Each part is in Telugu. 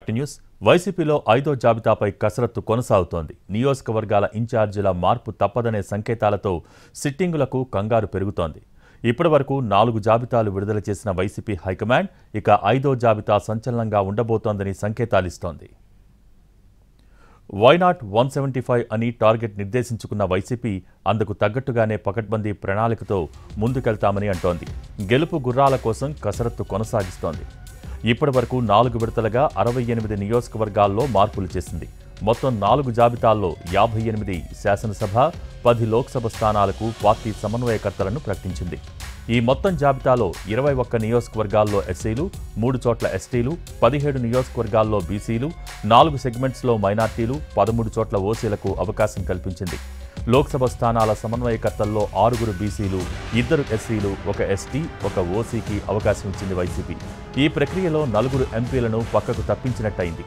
To news. వైసీపీలో 5వ జాబితాపై కసరత్తు కొనసాగుతోంది. నియోజకవర్గాల ఇన్ఛార్జీల మార్పు తప్పదనే సంకేతాలతో సిట్టింగులకు కంగారు పెరుగుతోంది. ఇప్పటివరకు 4 జాబితాలు విడుదల చేసిన వైసీపీ హైకమాండ్ ఇక 5వ జాబితా సంచలనంగా ఉండబోతోందని సంకేతాలిస్తోంది. వైనాట్ 175 అని టార్గెట్ నిర్దేశించుకున్న వైసీపీ అందుకు తగ్గట్టుగానే పకడ్బందీ ప్రణాళికతో ముందుకెళ్తామని అంటోంది. గెలుపు గుర్రాల కోసం కసరత్తు కొనసాగిస్తోంది. ఇప్పటివరకు 4 విడతలుగా 68 నియోజకవర్గాల్లో మార్పులు చేసింది. మొత్తం 4 జాబితాల్లో 58 శాసనసభ, 10 లోక్సభ స్థానాలకు పార్టీ సమన్వయకర్తలను ప్రకటించింది. ఈ మొత్తం జాబితాలో 21 నియోజకవర్గాల్లో ఎస్సీలు, 3 చోట్ల ఎస్టీలు, 17 నియోజకవర్గాల్లో బీసీలు, 4 సెగ్మెంట్స్లో మైనార్టీలు, 13 చోట్ల ఓసీలకు అవకాశం కల్పించింది. లోక్సభ స్థానాల సమన్వయకర్తల్లో 6 బీసీలు, 2 ఎస్సీలు, 1 ఎస్టీ, 1 ఓసీకి అవకాశం ఇచ్చింది వైసీపీ. ఈ ప్రక్రియలో 4 ఎంపీలను పక్కకు తప్పించినట్టయింది.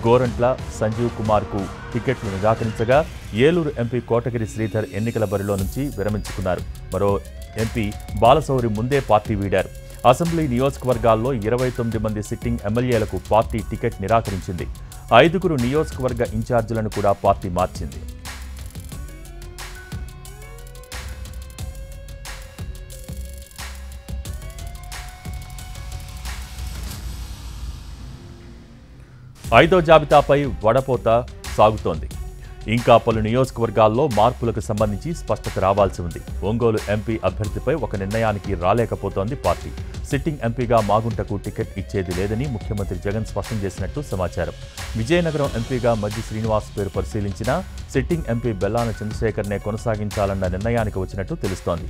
గోరంట్ల సంజీవ్ కుమార్కు టికెట్లు నిరాకరించగా ఏలూరు ఎంపీ కోటగిరి శ్రీధర్ ఎన్నికల బరిలో నుంచి విరమించుకున్నారు. మరో ఎంపీ బాలశౌరి ముందే పార్టీ వీడారు. అసెంబ్లీ నియోజకవర్గాల్లో 29 మంది సిట్టింగ్ ఎమ్మెల్యేలకు పార్టీ టికెట్ నిరాకరించింది. 5 నియోజకవర్గ ఇన్ఛార్జీలను కూడా పార్టీ మార్చింది. ఐదో జాబితాపై వడపోత సాగుతోంది. ఇంకా పలు నియోజకవర్గాల్లో మార్పులకు సంబంధించి స్పష్టత రావాల్సి ఉంది. ఒంగోలు ఎంపీ అభ్యర్థిపై ఒక నిర్ణయానికి రాలేకపోతోంది పార్టీ. సిట్టింగ్ ఎంపీగా మాగుంటకు టికెట్ ఇచ్చేది లేదని ముఖ్యమంత్రి జగన్ స్పష్టం చేసినట్టు సమాచారం. విజయనగరం ఎంపీగా మజ్జి శ్రీనివాస్ పేరు పరిశీలించినా సిట్టింగ్ ఎంపీ బెల్లాన చంద్రశేఖర్నే కొనసాగించాలన్న నిర్ణయానికి వచ్చినట్టు తెలుస్తోంది.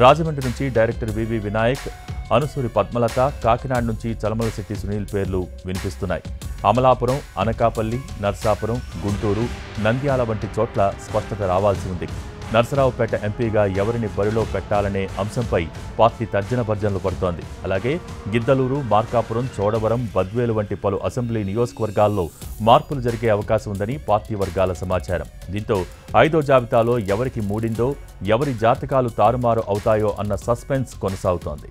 రాజమండ్రి నుంచి డైరెక్టర్ వివి వినాయక్, అనుసూరి పద్మలత, కాకినాడ నుంచి చలమలశెట్టి సునీల్ పేర్లు వినిపిస్తున్నాయి. అమలాపురం, అనకాపల్లి, నర్సాపురం, గుంటూరు, నంద్యాల వంటి చోట్ల స్పష్టత రావాల్సి ఉంది. నర్సరావుపేట ఎంపీగా ఎవరిని బరిలో పెట్టాలనే అంశంపై పార్టీ తర్జన భర్జనలు పడుతోంది. అలాగే గిద్దలూరు, మార్కాపురం, చోడవరం, బద్వేలు వంటి పలు అసెంబ్లీ నియోజకవర్గాల్లో మార్పులు జరిగే అవకాశం ఉందని పార్టీ వర్గాల సమాచారం. దీంతో 5వ జాబితాలో ఎవరికి మూడిందో, ఎవరి జాతకాలు తారుమారు అవుతాయో అన్న సస్పెన్స్ కొనసాగుతోంది.